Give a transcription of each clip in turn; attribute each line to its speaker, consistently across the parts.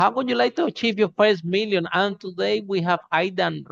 Speaker 1: How would you like to achieve your first million? And today we have Aidan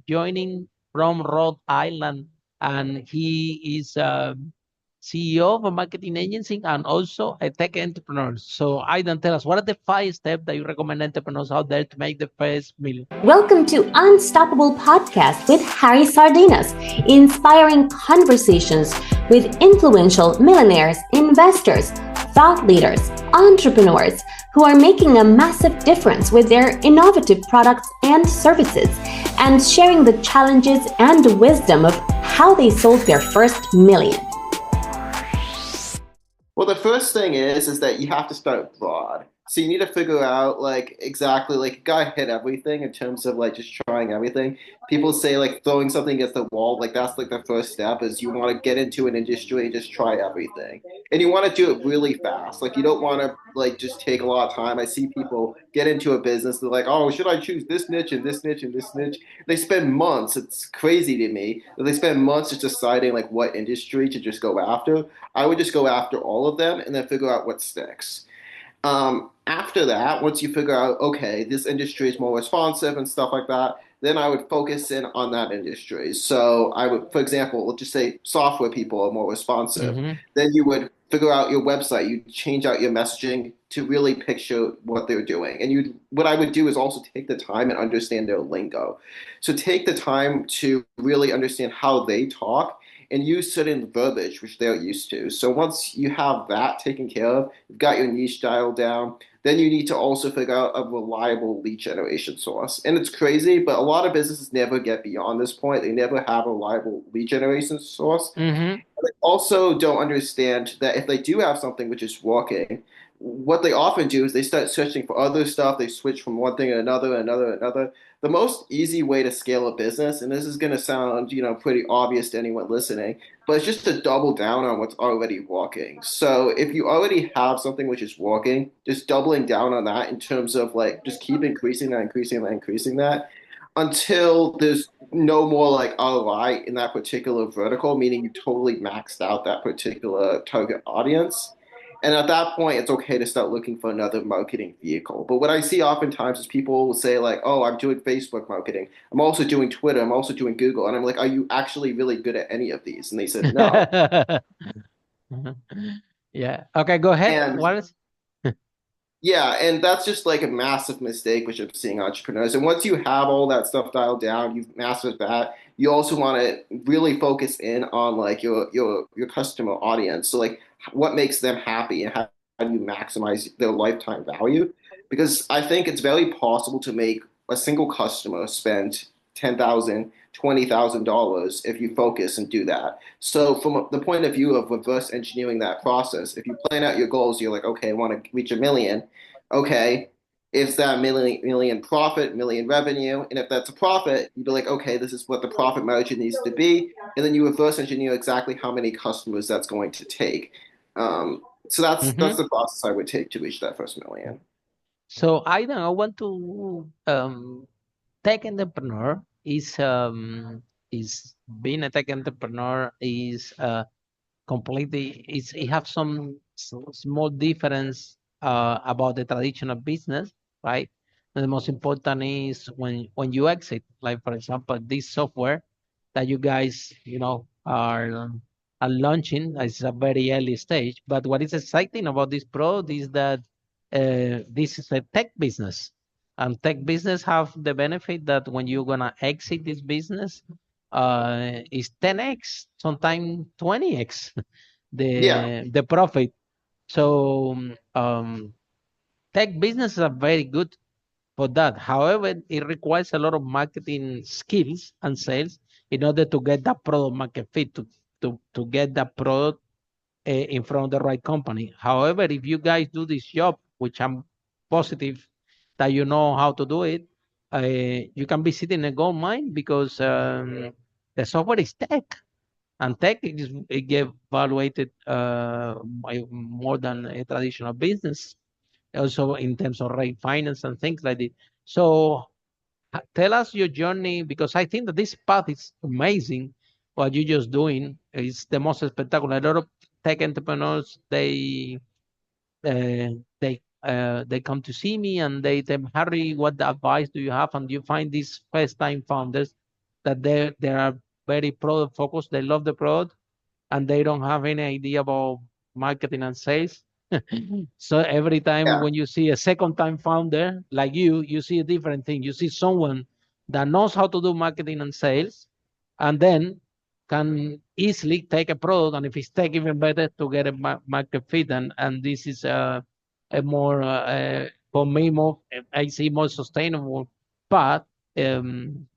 Speaker 1: joining from Rhode Island, and he is CEO of a marketing agency and also a tech entrepreneur. So Aidan, tell us, what are the 5 steps that you recommend entrepreneurs out there to make the first million?
Speaker 2: Welcome to Unstoppable Podcast with Harry Sardinas, inspiring conversations with influential millionaires, investors, thought leaders, entrepreneurs who are making a massive difference with their innovative products and services, and sharing the challenges and wisdom of how they sold their first million.
Speaker 3: Well, the first thing is that you have to start broad. So you need to figure out like exactly like you gotta hit everything in terms of like just trying everything. People say like throwing something against the wall, like that's like the first step is you want to get into an industry and just try everything. And you want to do it really fast. Like you don't want to like just take a lot of time. I see people get into a business, they're like, oh, should I choose this niche and this niche and this niche? They spend months. It's crazy to me that they spend months just deciding like what industry to just go after. I would just go after all of them and then figure out what sticks. After that, once you figure out, okay, this industry is more responsive and stuff like that, then I would focus in on that industry. So I would, for example, let's just say software people are more responsive.
Speaker 1: Mm-hmm.
Speaker 3: Then you would figure out your website. You change out your messaging to really picture what they're doing. And what I would do is also take the time and understand their lingo. So take the time to really understand how they talk and use certain verbiage which they're used to. So once you have that taken care of, you've got your niche dialed down, then you need to also figure out a reliable lead generation source. And it's crazy, but a lot of businesses never get beyond this point. They never have a reliable lead generation source.
Speaker 1: Mm-hmm.
Speaker 3: They also don't understand that if they do have something which is working, what they often do is they start searching for other stuff. They switch from one thing to another, another. The most easy way to scale a business, and this is going to sound, pretty obvious to anyone listening, but it's just to double down on what's already working. So if you already have something which is working, just doubling down on that in terms of like just keep increasing that, increasing that until there's no more like ROI in that particular vertical, meaning you totally maxed out that particular target audience. And at that point, it's okay to start looking for another marketing vehicle. But what I see oftentimes is people will say like, "Oh, I'm doing Facebook marketing. I'm also doing Twitter. I'm also doing Google." And I'm like, "Are you actually really good at any of these?" And they said, "No."
Speaker 1: Yeah. Okay, go ahead.
Speaker 3: And
Speaker 1: What is?
Speaker 3: yeah, and that's just like a massive mistake which I'm seeing entrepreneurs. And once you have all that stuff dialed down, you've mastered that. You also want to really focus in on like your customer audience. So like what makes them happy and how do you maximize their lifetime value? Because I think it's very possible to make a single customer spend 10,000, $20,000 if you focus and do that. So from the point of view of reverse engineering that process, if you plan out your goals, you're like, okay, I want to reach a million. Okay, is that million profit, million revenue? And if that's a profit, you'd be like, okay, this is what the profit margin needs to be. And then you reverse engineer exactly how many customers that's going to take. So that's
Speaker 1: Mm-hmm.
Speaker 3: the process I would take to reach that first million.
Speaker 1: So Aidan, I want to tech entrepreneur is being a tech entrepreneur is completely is it have some small difference about the traditional business, right? And the most important is when you exit, like for example, this software that you guys are launching is a very early stage. But what is exciting about this product is that this is a tech business, and tech business have the benefit that when you're gonna exit this business, is 10x, sometimes 20x
Speaker 3: Yeah.
Speaker 1: the profit. So tech businesses are very good for that. However, it requires a lot of marketing skills and sales in order to get that product market fit to get that product in front of the right company. However, if you guys do this job, which I'm positive that you know how to do it, you can be sitting in a gold mine because the software is tech, and tech is it get evaluated by more than a traditional business. Also in terms of rate finance and things like this. So tell us your journey, because I think that this path is amazing. What you're just doing is the most spectacular. A lot of tech entrepreneurs, they they come to see me and they tell me, Harry, what advice do you have? And you find these first time founders that they are very product focused. They love the product and they don't have any idea about marketing and sales. So every time
Speaker 3: Yeah.
Speaker 1: when you see a second time founder like you see a different thing. You see someone that knows how to do marketing and sales and then can easily take a product and if it's take even better to get a market fit. And this is a more, for me, more, I see more sustainable path um,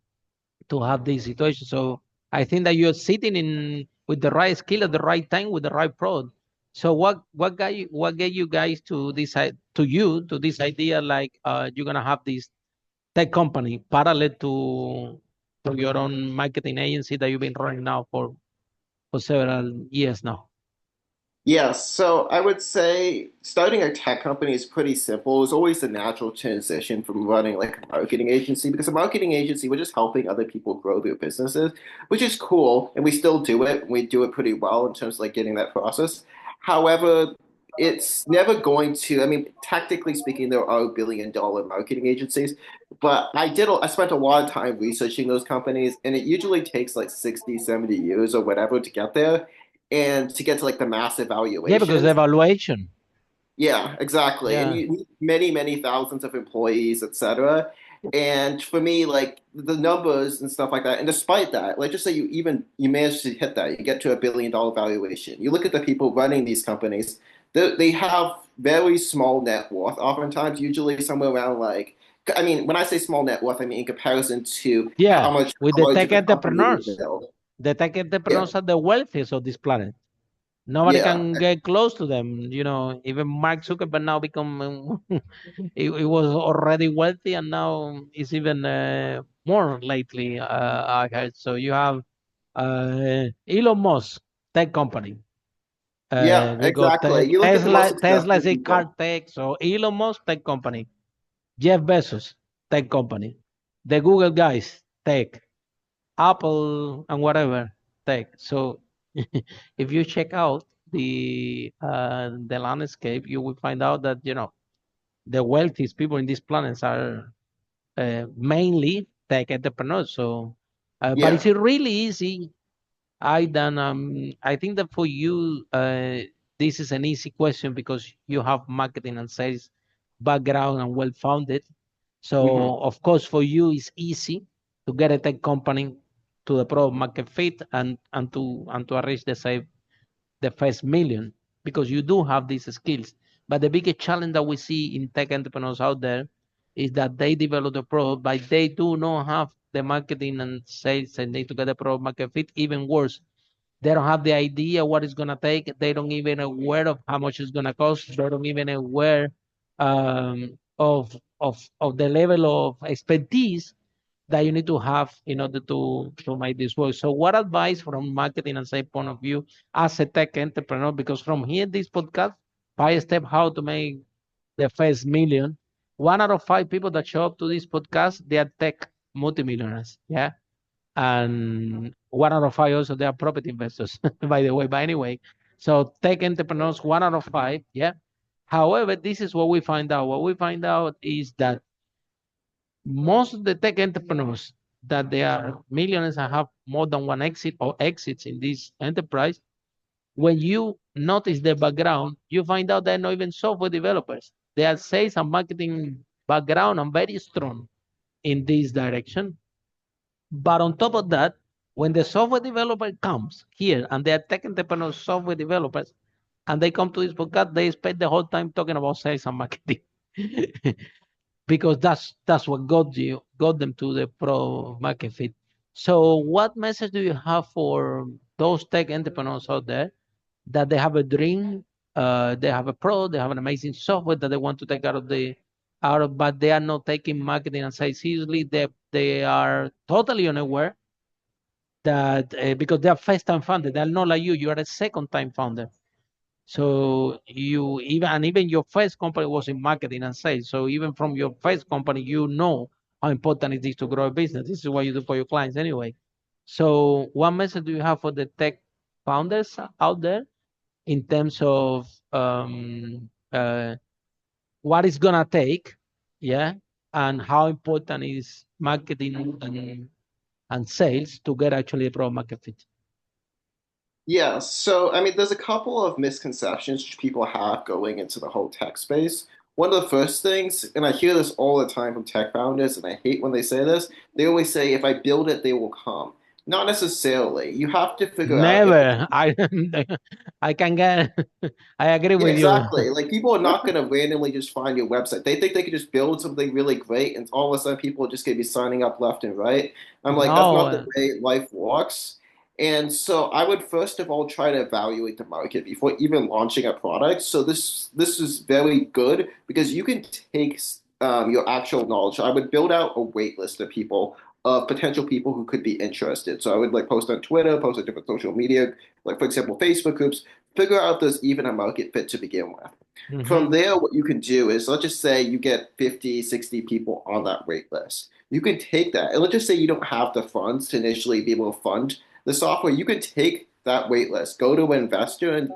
Speaker 1: to have this situation. So I think that you're sitting in with the right skill at the right time with the right product. So what get you guys to decide to this idea like you're gonna have this tech company parallel to your own marketing agency that you've been running now for several years now?
Speaker 3: Yes, so I would say starting a tech company is pretty simple. It's always a natural transition from running like a marketing agency because a marketing agency, we're just helping other people grow their businesses, which is cool, and we still do it. We do it pretty well in terms of like getting that process. However, it's never going to, I mean, tactically speaking, there are billion-dollar marketing agencies, but I spent a lot of time researching those companies, and it usually takes like 60, 70 years or whatever to get there and to get to like the massive
Speaker 1: Yeah, because the
Speaker 3: valuations.
Speaker 1: evaluation.
Speaker 3: Yeah, exactly. And
Speaker 1: Yeah.
Speaker 3: you need many, many thousands of employees, etc. And for me, like the numbers and stuff like that, and despite that, like just say you manage to hit that, you get to $1 billion valuation. You look at the people running these companies, they have very small net worth, oftentimes, usually somewhere around like I mean, when I say small net worth, I mean in comparison to
Speaker 1: Yeah, with
Speaker 3: how
Speaker 1: the
Speaker 3: large
Speaker 1: tech
Speaker 3: of a company they
Speaker 1: entrepreneurs.
Speaker 3: build.
Speaker 1: The tech
Speaker 3: Yeah.
Speaker 1: entrepreneurs are the wealthiest of this planet. Nobody
Speaker 3: Yeah.
Speaker 1: can get close to them. Even Mark Zuckerberg now become, he was already wealthy and now is even more lately, I heard. So you have Elon Musk, tech company.
Speaker 3: Yeah,
Speaker 1: We got
Speaker 3: exactly. You look at the most
Speaker 1: Tesla
Speaker 3: successful
Speaker 1: is a car
Speaker 3: people.
Speaker 1: tech. So Elon Musk, tech company. Jeff Bezos, tech company. The Google guys, tech. Apple and whatever tech. So if you check out the landscape, you will find out that the wealthiest people in these planets are mainly tech entrepreneurs. So, but
Speaker 3: Yeah.
Speaker 1: it's really easy. I think that for you, this is an easy question because you have marketing and sales background and well founded.
Speaker 3: Hmm.
Speaker 1: So of course, for you, it's easy to get a tech company to the product market fit and to reach the first million because you do have these skills. But the biggest challenge that we see in tech entrepreneurs out there is that they develop the product, but they do not have the marketing and sales and they to get the product market fit. Even worse, they don't have the idea what it's gonna take. They don't even aware of how much it's gonna cost. They don't even aware of the level of expertise that you need to have in order to make this work. So, what advice from marketing and sales point of view as a tech entrepreneur? Because from here, this podcast, 5 step how to make the first million. 1 out of 5 people that show up to this podcast, they are tech multimillionaires. Yeah, and 1 out of 5 also they are property investors, by the way. But anyway, so tech entrepreneurs, 1 out of 5, yeah. However, this is what we find out. What we find out is that most of the tech entrepreneurs that they are millionaires and have more than one exit or exits in this enterprise, when you notice their background, you find out they're not even software developers. They are sales and marketing background and very strong in this direction. But on top of that, when the software developer comes here and they are tech entrepreneurs, software developers, and they come to this podcast, they spend the whole time talking about sales and marketing. Because that's what got them to the pro market fit. So what message do you have for those tech entrepreneurs out there that they have a dream, they have a pro, they have an amazing software that they want to take but they are not taking marketing and sales seriously. They are totally unaware that because they are first time founder, they are not like you are a second time founder. So even your first company was in marketing and sales. So even from your first company, you know how important it is to grow a business. This is what you do for your clients anyway. So what message do you have for the tech founders out there in terms of what it's gonna take, yeah, and how important is marketing and sales to get actually a product market fit.
Speaker 3: Yeah, so I mean, there's a couple of misconceptions people have going into the whole tech space. One of the first things, and I hear this all the time from tech founders, and I hate when they say this, they always say, if I build it, they will come. Not necessarily. You have to figure out if
Speaker 1: Never. I can get. I agree
Speaker 3: Yeah,
Speaker 1: with you.
Speaker 3: exactly. Like people are not going to randomly just find your website. They think they could just build something really great, and all of a sudden people are just going to be signing up left and right. I'm like, that's
Speaker 1: No.
Speaker 3: not the way life works. And so I would first of all try to evaluate the market before even launching a product. So this is very good because you can take your actual knowledge. I would build out a wait list of people, of potential people who could be interested. So I would like post on Twitter, post on different social media, like for example Facebook groups, figure out if there's even a market fit to begin with. From
Speaker 1: Hmm.
Speaker 3: there, what you can do is let's just say you get 50, 60 people on that wait list. You can take that, and let's just say you don't have the funds to initially be able to fund the software. You can take that wait list, go to an investor and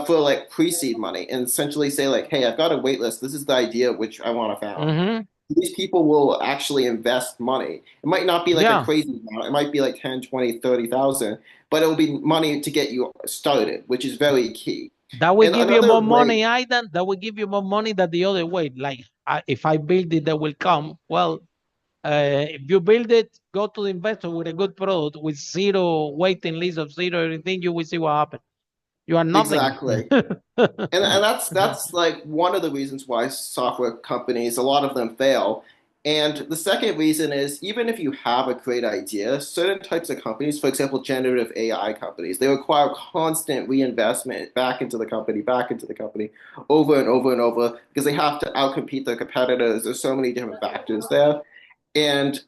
Speaker 3: for like pre-seed money, and essentially say like, "Hey, I've got a wait list. This is the idea which I want to found."
Speaker 1: Hmm.
Speaker 3: These people will actually invest money. It might not be like a
Speaker 1: Yeah,
Speaker 3: crazy amount. It might be like 10, 20, 30,000, but it'll be money to get you started, which is very key.
Speaker 1: that will
Speaker 3: And
Speaker 1: give you
Speaker 3: another
Speaker 1: more
Speaker 3: way,
Speaker 1: money, Aidan. That will give you more money than the other way. Like if I build it, they will come. Well, if you build it, go to the investor with a good product with zero waiting list of zero everything, you will see what happens. You are nothing.
Speaker 3: exactly. And that's like one of the reasons why software companies, a lot of them fail. And the second reason is even if you have a great idea, certain types of companies, for example, generative AI companies, they require constant reinvestment back into the company over and over and over because they have to outcompete their competitors. There's so many different factors there. And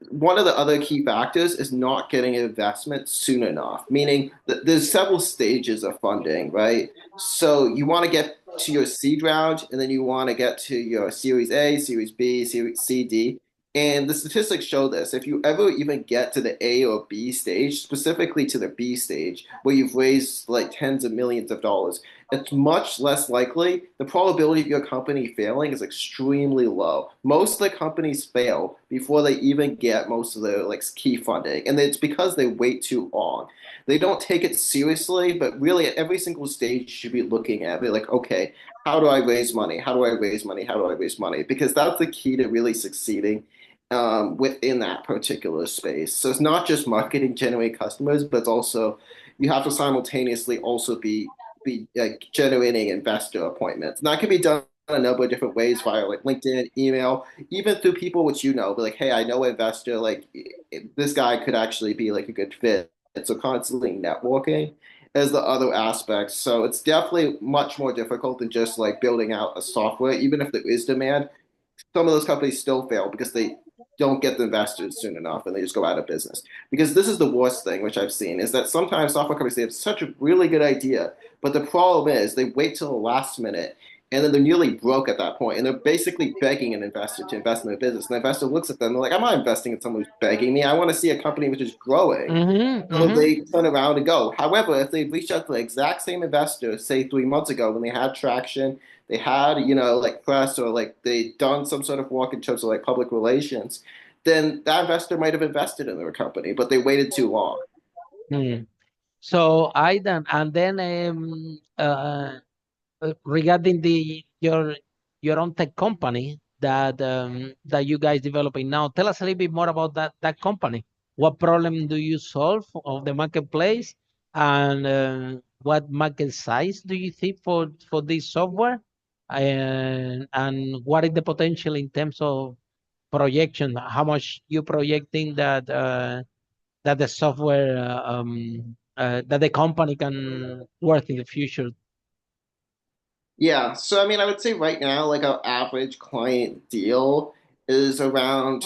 Speaker 3: one of the other key factors is not getting investment soon enough, meaning that there's several stages of funding, right? So you want to get to your seed round, and then you want to get to your Series A, Series B, Series C, D. And the statistics show this. If you ever even get to the A or B stage, specifically to the B stage, where you've raised like tens of millions of dollars, it's much less likely. The probability of your company failing is extremely low. Most of the companies fail before they even get most of their like key funding, and it's because they wait too long. They don't take it seriously, but really at every single stage you should be looking at it like, okay, how do I raise money? How do I raise money? How do I raise money? Because that's the key to really succeeding within that particular space. So it's not just marketing generate customers, but it's also you have to simultaneously also be like generating investor appointments. And that can be done a number of different ways via like LinkedIn, email, even through people which you know, but like, hey, I know an investor, like this guy could actually be like a good fit. So constantly networking is the other aspect. So it's definitely much more difficult than just like building out a software, even if there is demand. Some of those companies still fail because they don't get the investors soon enough and they just go out of business. Because this is the worst thing, which I've seen, is that sometimes software companies they have such a really good idea, but the problem is they wait till the last minute and then they're nearly broke at that point, and they're basically begging an investor to invest in their business. And the investor looks at them, and they're like, "I'm not investing in someone who's begging me. I want to see a company which is growing."
Speaker 1: Hmm.
Speaker 3: So
Speaker 1: Hmm.
Speaker 3: they turn around and go. However, if they reached out to the exact same investor, say 3 months ago, when they had traction, they had, like press or like they done some sort of work in terms of like public relations, then that investor might have invested in their company, but they waited too long.
Speaker 1: Hmm. So Aidan, and then regarding your own tech company that you guys developing now, tell us a little bit more about that company. What problem do you solve of the marketplace, and what market size do you think for this software, and what is the potential in terms of projection? How much you projecting that the software that the company can worth in the future?
Speaker 3: Yeah, so I mean, I would say right now, like our average client deal is around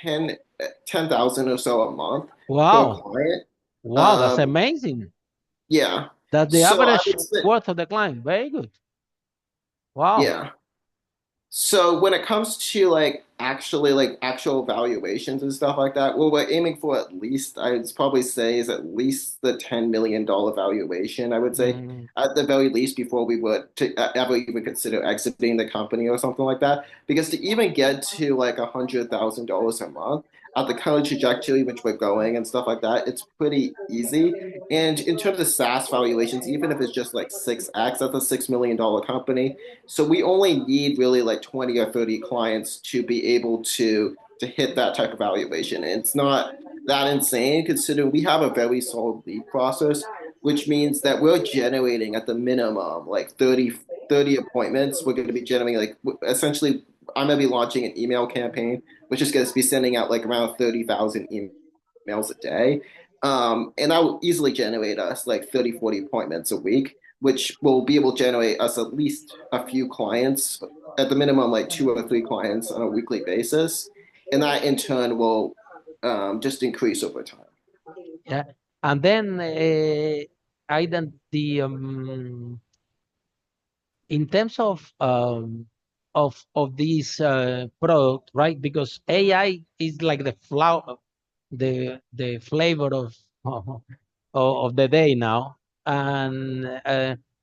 Speaker 3: 10,000 or so a month per
Speaker 1: Wow.
Speaker 3: client.
Speaker 1: Wow, that's
Speaker 3: Um,
Speaker 1: amazing.
Speaker 3: yeah.
Speaker 1: That's the
Speaker 3: So I
Speaker 1: average
Speaker 3: would say,
Speaker 1: worth of the client. Very good. Wow.
Speaker 3: yeah. So when it comes to like actually like actual valuations and stuff like that, well, we're aiming for at least, I'd probably say, is at least the $10 million valuation, I would say,
Speaker 1: Mm,
Speaker 3: at the very least, before we would to ever even consider exiting the company or something like that. Because to even get to like $100,000 a month at the current trajectory which we're going and stuff like that, it's pretty easy. And in terms of SaaS valuations, even if it's just like 6x, that's a $6 million company. So we only need really like 20 or 30 clients to be able to hit that type of valuation. And it's not that insane considering we have a very solid lead process, which means that we're generating at the minimum like 30 appointments. We're going to be generating like essentially I'm going to be launching an email campaign, which is going to be sending out like around 30,000 emails a day. And that will easily generate us like 30, 40 appointments a week, which will be able to generate us at least a few clients, at the minimum, like two or three clients on a weekly basis. And that in turn will just increase over time.
Speaker 1: yeah. And then I then the in terms of this product, right? Because AI is like the flower, the flavor of the day now. And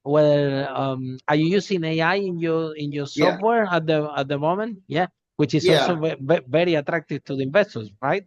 Speaker 1: whether are you using AI in your
Speaker 3: Yeah.
Speaker 1: software at the moment? Yeah, which is also
Speaker 3: Yeah.
Speaker 1: very attractive to the investors, right?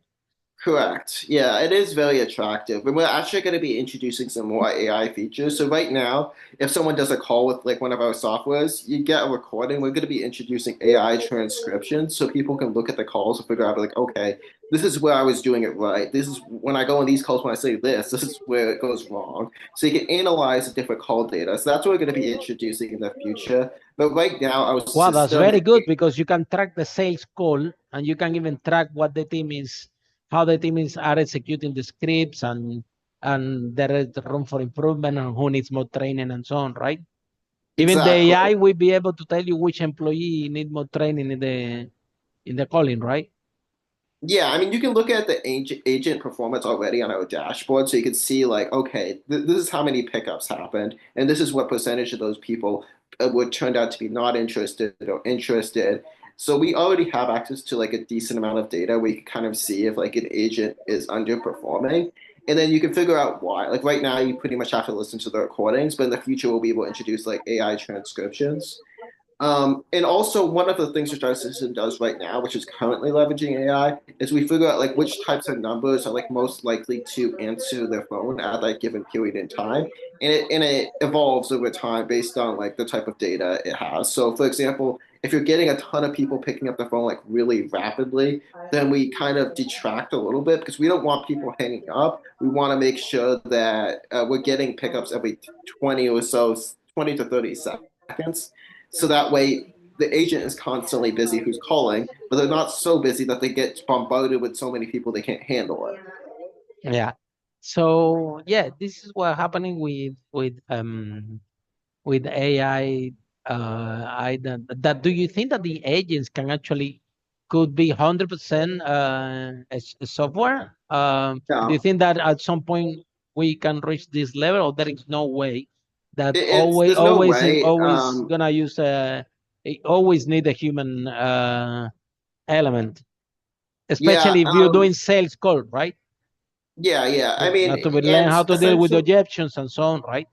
Speaker 3: Correct. Yeah, it is very attractive. And we're actually going to be introducing some more AI features. So right now, if someone does a call with like one of our softwares, you get a recording. We're going to be introducing AI transcription so people can look at the calls and figure out like, okay, this is where I was doing it right. This is when I go on these calls when I say this is where it goes wrong. So you can analyze the different call data. So that's what we're going to be introducing in the future. But right now, our
Speaker 1: Wow, that's
Speaker 3: system
Speaker 1: very
Speaker 3: is
Speaker 1: good because you can track the sales call and you can even track what the team is, how the team is are executing the scripts, and there is room for improvement and who needs more training and so on, right? Even the
Speaker 3: exactly.
Speaker 1: AI will be able to tell you which employee need more training in the calling, right?
Speaker 3: Yeah, I mean, you can look at the agent performance already on our dashboard, so you can see like, okay, this is how many pickups happened, and this is what percentage of those people would turned out to be not interested or interested. So we already have access to like a decent amount of data where you can kind of see if like an agent is underperforming, and then you can figure out why. Like right now, you pretty much have to listen to the recordings, but in the future, we'll be able to introduce like AI transcriptions. And also one of the things which our system does right now, which is currently leveraging AI, is we figure out like which types of numbers are like most likely to answer their phone at that given period in time. And it evolves over time based on like the type of data it has. So for example, if you're getting a ton of people picking up the phone like really rapidly, then we kind of detract a little bit because we don't want people hanging up. We want to make sure that we're getting pickups every 20 or so, 20 to 30 seconds. So that way, the agent is constantly busy who's calling, but they're not so busy that they get bombarded with so many people they can't handle it.
Speaker 1: Yeah. So yeah, this is what happening with AI. That do you think that the agents can actually could be 100% software? Do you
Speaker 3: No,
Speaker 1: think that at some point we can reach this level, or there is no way that
Speaker 3: it's there's no way.
Speaker 1: always gonna use always need a human element,
Speaker 3: Yeah,
Speaker 1: especially if you're doing sales call, right?
Speaker 3: yeah, yeah. I
Speaker 1: You
Speaker 3: mean,
Speaker 1: have to be learn
Speaker 3: and
Speaker 1: how to deal with
Speaker 3: essentially,
Speaker 1: objections and so on, right?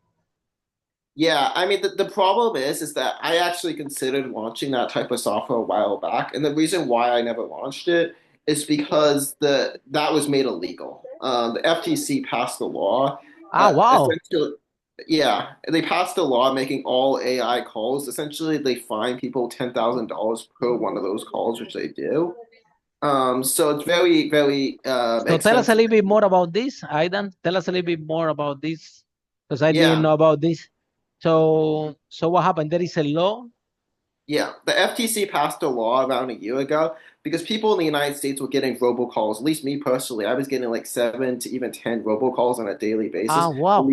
Speaker 3: yeah, I mean, the problem is that I actually considered launching that type of software a while back, and the reason why I never launched it is because the that was made illegal. The FTC passed the law,
Speaker 1: Ah, wow.
Speaker 3: essentially, yeah, they passed a law making all AI calls. Essentially, they fine people $10,000 per one of those calls, which they do. So it's very, very
Speaker 1: So tell us a
Speaker 3: expensive.
Speaker 1: little bit more about this, Aidan. Tell us a little bit more about this, because I didn't
Speaker 3: Yeah,
Speaker 1: know about this. So what happened? There is a law.
Speaker 3: yeah. The FTC passed a law around a year ago because people in the United States were getting robocalls. At least me personally, I was getting like 7 to even 10 robocalls on a daily
Speaker 1: Ah,
Speaker 3: basis from
Speaker 1: wow.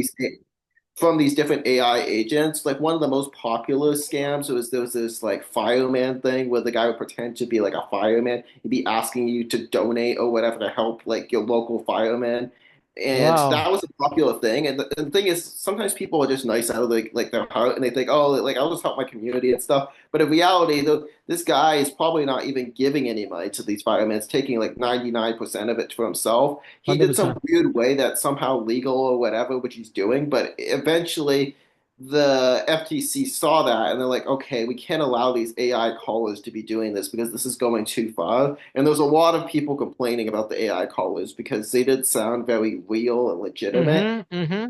Speaker 3: these different AI agents. Like one of the most popular scams was there was this like fireman thing where the guy would pretend to be like a fireman. He'd be asking you to donate or whatever to help like your local fireman. And
Speaker 1: Wow.
Speaker 3: that was a popular thing. And the thing is, sometimes people are just nice out of like their heart, and they think, oh, like I'll just help my community and stuff. But in reality, this guy is probably not even giving any money to these firemen. It's taking like 99% of it for himself. He did some
Speaker 1: 100%.
Speaker 3: weird way that's somehow legal or whatever, which he's doing. But eventually, the FTC saw that and they're like, okay, we can't allow these AI callers to be doing this because this is going too far. And there's a lot of people complaining about the AI callers because they did sound very real and legitimate.
Speaker 1: Mm-hmm. Mm-hmm.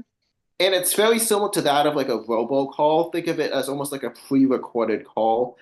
Speaker 3: And it's very similar to that of like a robocall. Think of it as almost like a pre-recorded call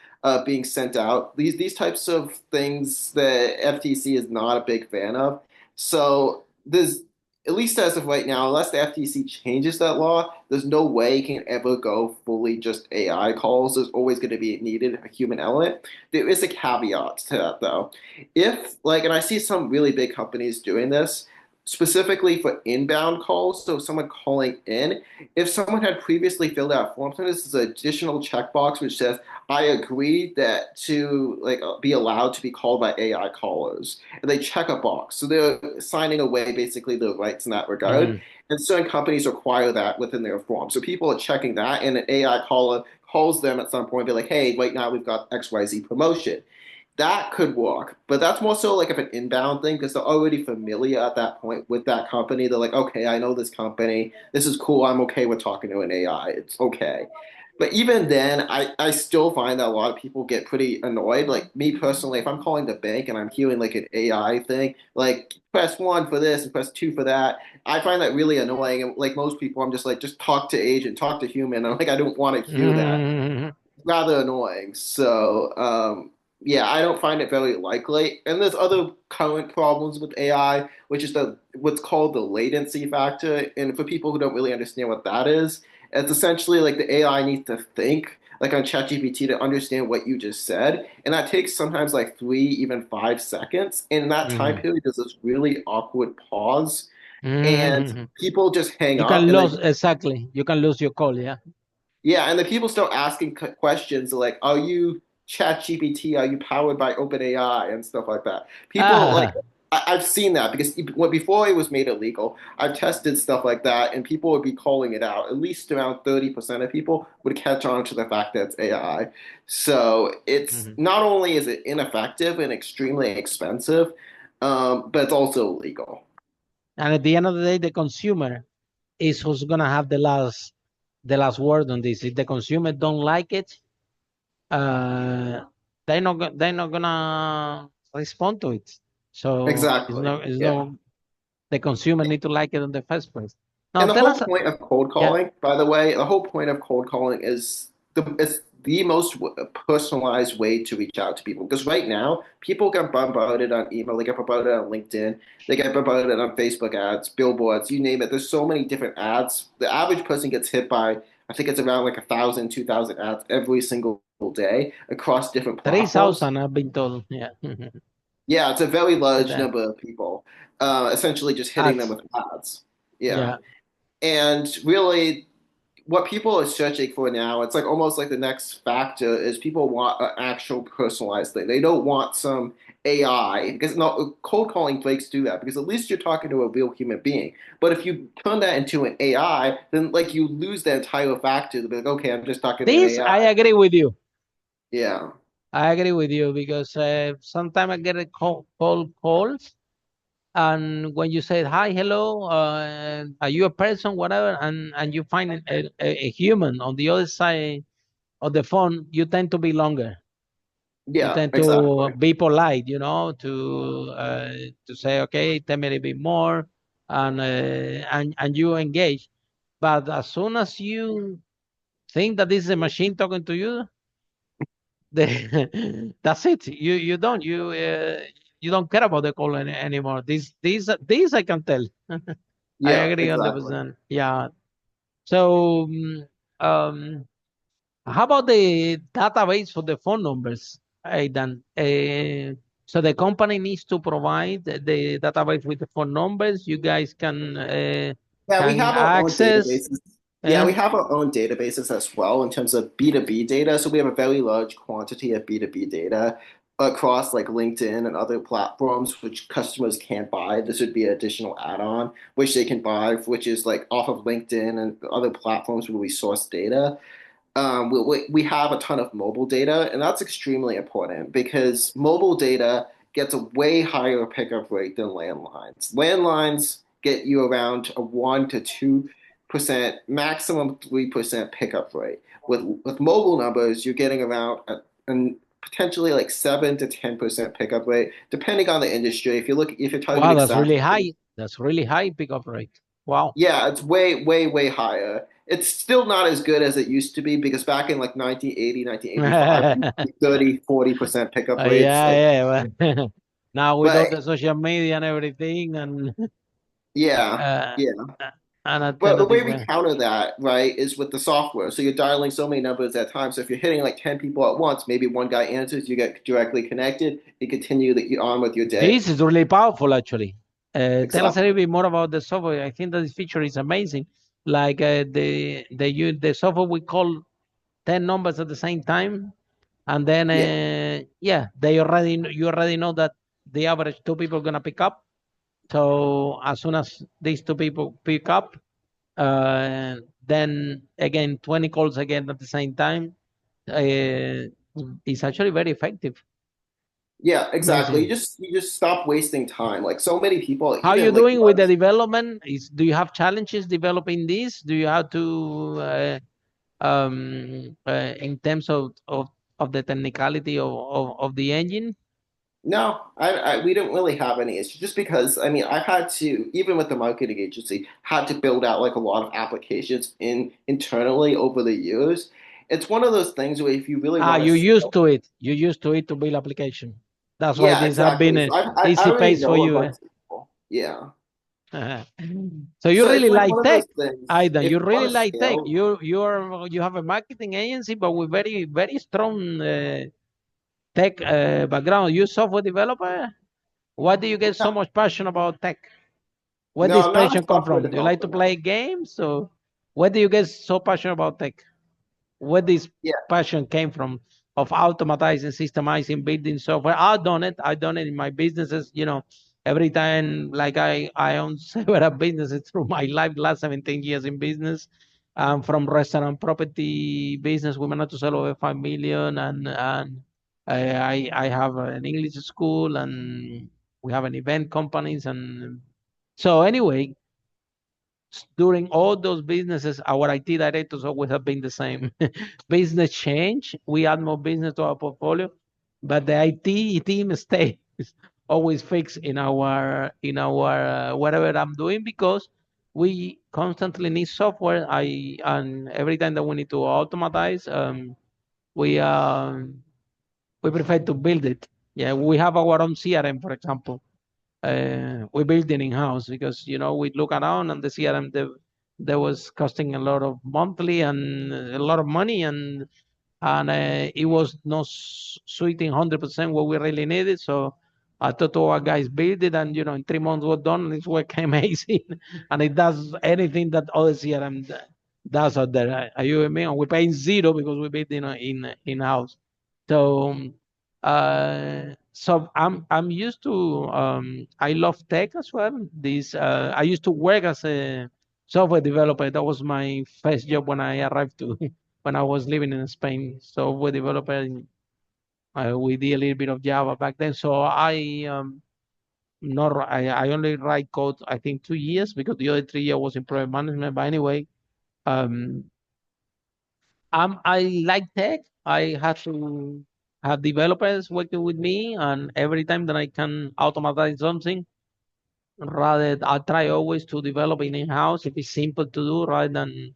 Speaker 3: being sent out. These types of things the FTC is not a big fan of. So there's at least as of right now, unless the FTC changes that law, there's no way it can ever go fully just AI calls. There's always going to be needed a human element. There is a caveat to that though. If like, and I see some really big companies doing this specifically for inbound calls, so someone calling in, if someone had previously filled out a form, so this is an additional checkbox which says, I agree that to like be allowed to be called by AI callers. And they check a box. So they're signing away basically their rights in that regard.
Speaker 1: Mm-hmm.
Speaker 3: And certain companies require that within their form. So people are checking that, and an AI caller calls them at some point, be like, hey, right now we've got XYZ promotion. That could work, but that's more so like if an inbound thing because they're already familiar at that point with that company. They're like, okay, I know this company. This is cool. I'm okay with talking to an AI. It's okay. But even then, I still find that a lot of people get pretty annoyed. Like me personally, if I'm calling the bank and I'm hearing like an AI thing, like press one for this and press two for that, I find that really annoying. And like most people, I'm just like, just talk to agent, talk to human. I'm like, I don't want to hear that,
Speaker 1: Mm-hmm.
Speaker 3: rather annoying. So, yeah, I don't find it very likely. And there's other current problems with AI, which is the what's called the latency factor. And for people who don't really understand what that is, it's essentially like the AI needs to think, like on ChatGPT, to understand what you just said. And that takes sometimes like 3, even 5 seconds. And in that time
Speaker 1: Mm-hmm.
Speaker 3: period, there's this really awkward pause. And
Speaker 1: Mm-hmm.
Speaker 3: people just hang
Speaker 1: You
Speaker 3: up
Speaker 1: can
Speaker 3: and then
Speaker 1: lose exactly. You can lose your call. Yeah.
Speaker 3: yeah, and then people start asking questions like, "Are you ChatGPT? Are you powered by OpenAI and stuff like that?" People like
Speaker 1: Ah.
Speaker 3: I've seen that because before it was made illegal, I've tested stuff like that, and people would be calling it out. At least around 30% of people would catch on to the fact that it's AI. So it's
Speaker 1: Mhm.
Speaker 3: not only is it ineffective and extremely expensive, but it's also illegal.
Speaker 1: And at the end of the day, the consumer is who's gonna have the last word on this. If the consumer don't like it, uh, they're not gonna respond to it. So it's
Speaker 3: Exactly.
Speaker 1: not it's
Speaker 3: Yeah.
Speaker 1: no the consumer need to like it in the first place. Now
Speaker 3: And the
Speaker 1: tell
Speaker 3: whole
Speaker 1: us,
Speaker 3: point of cold
Speaker 1: yeah,
Speaker 3: calling, by the way, the whole point of cold calling is it's the most personalized way to reach out to people. Because right now, people get bombarded on email, they get bombarded on LinkedIn, they get bombarded on Facebook ads, billboards, you name it. There's so many different ads. The average person gets hit by, I think it's around like 1,000, 2,000 ads every single day across different platforms.
Speaker 1: 3,000 I've been told. Yeah.
Speaker 3: Yeah, it's a very
Speaker 1: With
Speaker 3: large
Speaker 1: that
Speaker 3: number of people, essentially just hitting them
Speaker 1: ads.
Speaker 3: with ads. Yeah.
Speaker 1: Yeah.
Speaker 3: And really, what people are searching for now, it's like almost like the next factor is people want an actual personalized thing. They don't want some AI because no cold calling breaks do that because at least you're talking to a real human being. But if you turn that into an AI, then like you lose the entire factor to be like, okay, I'm just talking to an
Speaker 1: This I
Speaker 3: AI.
Speaker 1: agree with you.
Speaker 3: Yeah.
Speaker 1: I agree with you because sometimes I get a calls, and when you say hi, hello, are you a person, whatever, and you find a human on the other side of the phone, you tend to be longer. You
Speaker 3: Yeah,
Speaker 1: tend to
Speaker 3: exactly.
Speaker 1: be polite, to say, okay, tell me a bit more, and you engage. But as soon as you think that this is a machine talking to you, that's it. You don't care about the call anymore. This I can tell. I
Speaker 3: Yeah,
Speaker 1: agree
Speaker 3: exactly.
Speaker 1: 100%. Yeah. So, how about the database for the phone numbers, Aidan? So the company needs to provide the database with the phone numbers. You guys can
Speaker 3: Yeah, we have our own
Speaker 1: access.
Speaker 3: databases. Yeah,
Speaker 1: Uh,
Speaker 3: we have our own databases as well in terms of B2B data. So we have a very large quantity of B2B data. across like LinkedIn and other platforms which customers can't buy. This would be an additional add-on which they can buy, which is like off of LinkedIn and other platforms where we source data. We have a ton of mobile data, and that's extremely important because mobile data gets a way higher pickup rate than landlines. Landlines get you around a 1 to 2%, maximum 3% pickup rate. With mobile numbers, you're getting around a potentially like 7 to 10% pickup rate, depending on the industry. If you're
Speaker 1: Wow,
Speaker 3: targeting
Speaker 1: that's
Speaker 3: SaaS,
Speaker 1: really high. That's really high pickup rate. Wow.
Speaker 3: yeah, it's way higher. It's still not as good as it used to be because back in like 1980, 1985,
Speaker 1: Yeah,
Speaker 3: 30, 40% pickup rates. Like,
Speaker 1: yeah. Now with all
Speaker 3: but
Speaker 1: the social media and everything, and
Speaker 3: yeah,
Speaker 1: uh,
Speaker 3: yeah.
Speaker 1: an
Speaker 3: But the way
Speaker 1: alternative.
Speaker 3: we counter that, right, is with the software. So you're dialing so many numbers at a time. So if you're hitting like 10 people at once, maybe one guy answers, you get directly connected, you continue on with your day.
Speaker 1: This is really powerful, actually. Tell us a
Speaker 3: Exactly.
Speaker 1: little bit more about the software. I think that this feature is amazing. Like the software we call 10 numbers at the same time, and then
Speaker 3: Yeah.
Speaker 1: yeah, you already know that the average two people gonna pick up. So as soon as these two people pick up, then again 20 calls again at the same time. Uh, it's actually very effective.
Speaker 3: Yeah, exactly.
Speaker 1: Amazing.
Speaker 3: You just stop wasting time. Like so many people,
Speaker 1: How you
Speaker 3: even like
Speaker 1: doing with the development? Do you have challenges developing this? Do you have to in terms of the technicality of the engine?
Speaker 3: no, we don't really have any issues just because I mean I've had to even with the marketing agency had to build out like a lot of applications internally over the years. It's one of those things where if you really
Speaker 1: Ah,
Speaker 3: want to
Speaker 1: you used
Speaker 3: scale,
Speaker 1: to it. You used to it to build application. That's why
Speaker 3: yeah,
Speaker 1: this have been
Speaker 3: exactly.
Speaker 1: an
Speaker 3: So I
Speaker 1: easy
Speaker 3: already
Speaker 1: pace for
Speaker 3: know a
Speaker 1: you.
Speaker 3: bunch of people. Yeah.
Speaker 1: So you
Speaker 3: So it's
Speaker 1: really
Speaker 3: like one
Speaker 1: like
Speaker 3: of
Speaker 1: tech,
Speaker 3: those things.
Speaker 1: Aidan.
Speaker 3: If
Speaker 1: You
Speaker 3: you
Speaker 1: really
Speaker 3: want to
Speaker 1: like tech.
Speaker 3: scale,
Speaker 1: You have a marketing agency, but with very strong tech background. You software developer. Why do you get
Speaker 3: no,
Speaker 1: so much passion about tech? Where
Speaker 3: no,
Speaker 1: this
Speaker 3: I'm not a
Speaker 1: passion come
Speaker 3: software
Speaker 1: from? Do you like to
Speaker 3: developer.
Speaker 1: play
Speaker 3: No.
Speaker 1: games? So where do you get so passionate about tech? Where this
Speaker 3: Yeah,
Speaker 1: passion came from of automatizing, systemizing, building software? I've done it in my businesses. Every time, like I own several businesses through my life, last 17 years in business. From restaurant property business, we managed to sell over 5 million, and I have an English school, and we have an event companies, and so anyway, during all those businesses, our IT directors always have been the same. Business change, we add more business to our portfolio, but the IT team stays always fixed in our whatever I'm doing because we constantly need software. And every time that we need to automatize, we we prefer to build it. Yeah, we have our own CRM, for example. We built it in house because we look around and the CRM there was costing a lot of monthly and a lot of money, and it was not suiting 100% what we really needed. So I thought our guys built it, and in 3 months we're done. And it's working amazing, and it does anything that other CRM does out there. Are you with me? And we're paying zero because we built it in house. So I'm used to I love tech as well. This I used to work as a software developer. That was my first job when I arrived to when I was living in Spain. Software developer. We did a little bit of Java back then. So I only write code I think 2 years because the other 3 years was in project management. But anyway, um, I like tech. I have to have developers working with me, and every time that I can automatize something, rather I try always to develop it in house if it's simple to do, rather than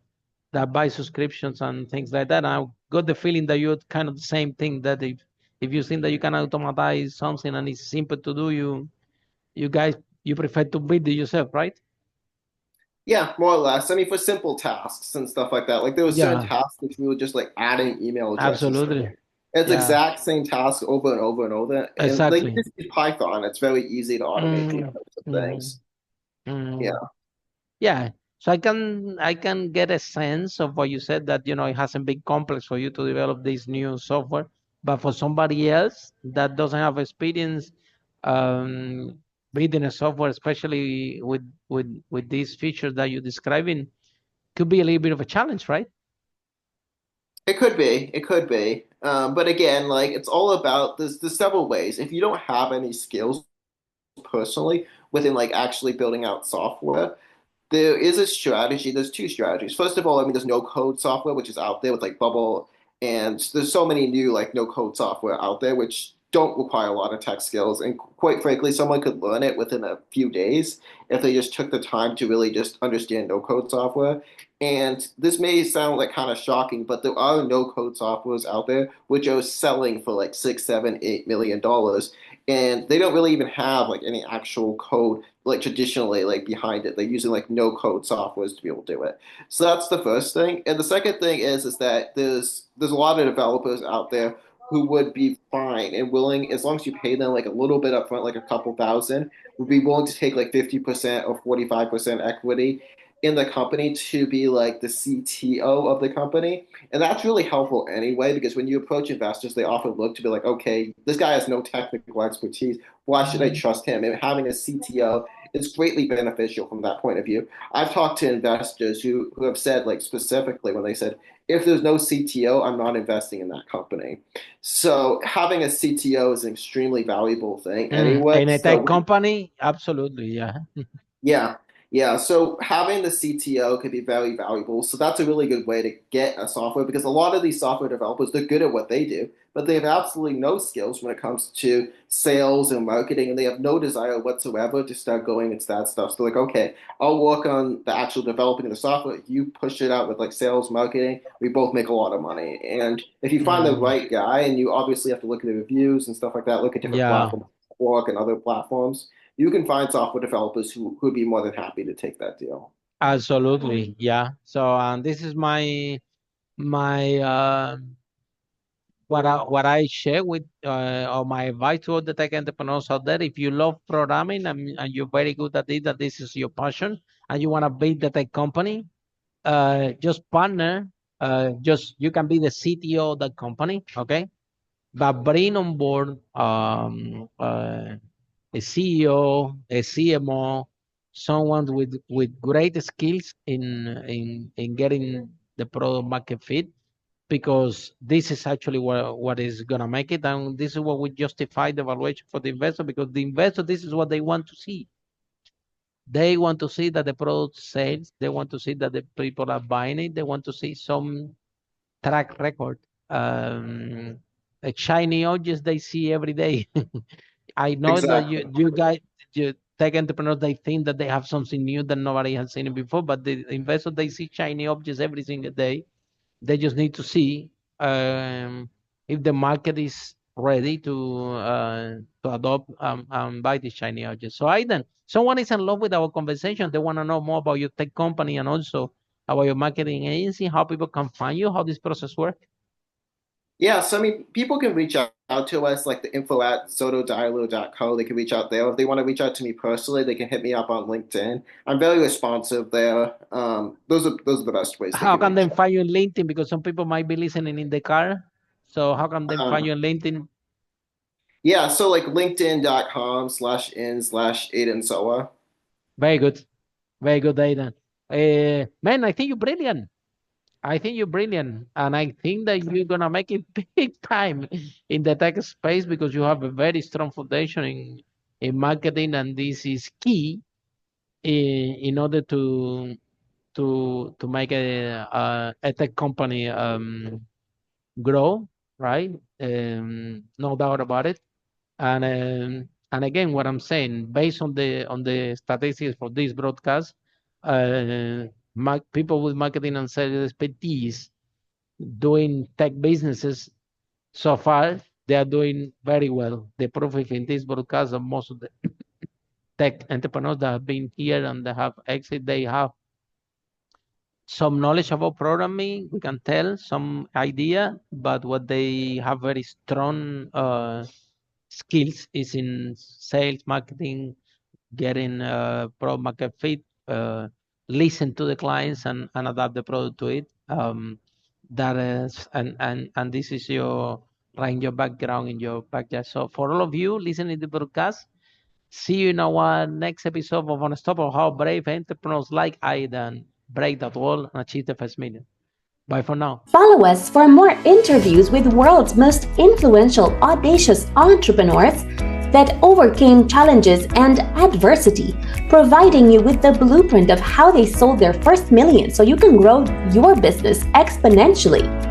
Speaker 1: that buy subscriptions and things like that. I got the feeling that you're kind of the same thing. That if you think that you can automatize something and it's simple to do, you guys you prefer to build it yourself, right?
Speaker 3: yeah, more or less. I mean, for simple tasks and stuff like that. Like there were certain
Speaker 1: Yeah,
Speaker 3: tasks which we were just like adding email addresses to.
Speaker 1: absolutely.
Speaker 3: It's
Speaker 1: Yeah,
Speaker 3: exact same task over and over and over. And like
Speaker 1: exactly.
Speaker 3: just use Python. It's very easy to automate these
Speaker 1: Mm,
Speaker 3: types of
Speaker 1: mm,
Speaker 3: things. Yeah.
Speaker 1: mm. Yeah. So I can get a sense of what you said, that it hasn't been complex for you to develop this new software. But for somebody else that doesn't have experience um, building a software, especially with these features that you're describing, could be a little bit of a challenge, right?
Speaker 3: It could be. It could be. But again, like it's all about there's several ways. If you don't have any skills personally within like actually building out software, there is a strategy. There's two strategies. First of all, I mean, there's no code software, which is out there with like Bubble, and there's so many new like no code software out there, which don't require a lot of tech skills. And quite frankly, someone could learn it within a few days if they just took the time to really just understand no code software. And this may sound like kind of shocking, but there are no code softwares out there which are selling for like six, seven, $8 million, and they don't really even have like any actual code like traditionally like behind it. They're using like no code softwares to be able to do it. So that's the first thing. And the second thing is that there's a lot of developers out there who would be fine and willing, as long as you pay them like a little bit upfront, like a couple thousand, would be willing to take like 50% or 45% equity in the company to be like the CTO of the company. And that's really helpful anyway, because when you approach investors, they often look to be like, okay, this guy has no technical expertise. Why should I trust him? And having a CTO is greatly beneficial from that point of view. I've talked to investors who have said, like specifically, when they said, if there's no CTO, I'm not investing in that company. So having a CTO is an extremely valuable thing anyway.
Speaker 1: In a tech
Speaker 3: So
Speaker 1: company, absolutely, yeah.
Speaker 3: yeah, yeah. So having the CTO could be very valuable. So that's a really good way to get a software, because a lot of these software developers, they're good at what they do, but they have absolutely no skills when it comes to sales and marketing, and they have no desire whatsoever to start going into that stuff. So like, okay, I'll work on the actual developing of the software. You push it out with like sales, marketing. We both make a lot of money. And if you find the
Speaker 1: Mm,
Speaker 3: right guy, and you obviously have to look at the reviews and stuff like that, look at different
Speaker 1: yeah,
Speaker 3: platforms, work and other platforms, you can find software developers who would be more than happy to take that deal.
Speaker 1: absolutely, yeah. So this is my what I share with or my advice to all the tech entrepreneurs out there. If you love programming and you're very good at it, that this is your passion, and you want to build the tech company, just partner. Just you can be the CTO of that company, okay? But bring on board a CEO, a CMO, someone with great skills in getting the product market fit, because this is actually what is gonna make it, and this is what will justify the valuation for the investor, because the investor, this is what they want to see. They want to see that the product sells. They want to see that the people are buying it. They want to see some track record. Um, Shiny objects they see every day. I know that
Speaker 3: Exactly.
Speaker 1: you guys, you tech entrepreneurs, they think that they have something new that nobody has seen it before, but the investors, they see shiny objects every single day. They just need to see if the market is ready to adopt and buy the shiny objects. So Aidan, someone is in love with our conversation. They want to know more about your tech company and also about your marketing agency, how people can find you, how this process works.
Speaker 3: Yeah, so I mean, people can reach out to us like the info at zotodialo.co. They can reach out there. If they want to reach out to me personally, they can hit me up on LinkedIn. I'm very responsive there. Those are the best ways they
Speaker 1: How
Speaker 3: can
Speaker 1: can
Speaker 3: reach
Speaker 1: they find you on LinkedIn? Because some people might be listening in the car. So how can they
Speaker 3: out.
Speaker 1: find you on LinkedIn?
Speaker 3: Yeah, so like linkedin.com/in/Aidan Sowa.
Speaker 1: Very good. Very good, Aidan. Man, I think you're brilliant. I think you're brilliant. And I think that you're going to make it big time in the tech space, because you have a very strong foundation in marketing. And this is key in order to make a tech company grow, right? No doubt about it. And again, what I'm saying, based on the statistics for this broadcast, people with marketing and sales expertise doing tech businesses so far, they are doing very well. The proof is in this broadcast of most of the tech entrepreneurs that have been here and they have exit, they have some knowledge about programming, we can tell, some idea, but what they have very strong skills is in sales, marketing, getting product market fit, listen to the clients and adapt the product to it. That is, and this is right in your background, in your backyard. So for all of you listening to the broadcast, see you in our next episode of Unstoppable, how brave entrepreneurs like Aidan break that wall and achieve the first million. Bye for now.
Speaker 2: Follow us for more interviews with world's most influential, audacious entrepreneurs that overcame challenges and adversity, providing you with the blueprint of how they sold their first million so you can grow your business exponentially.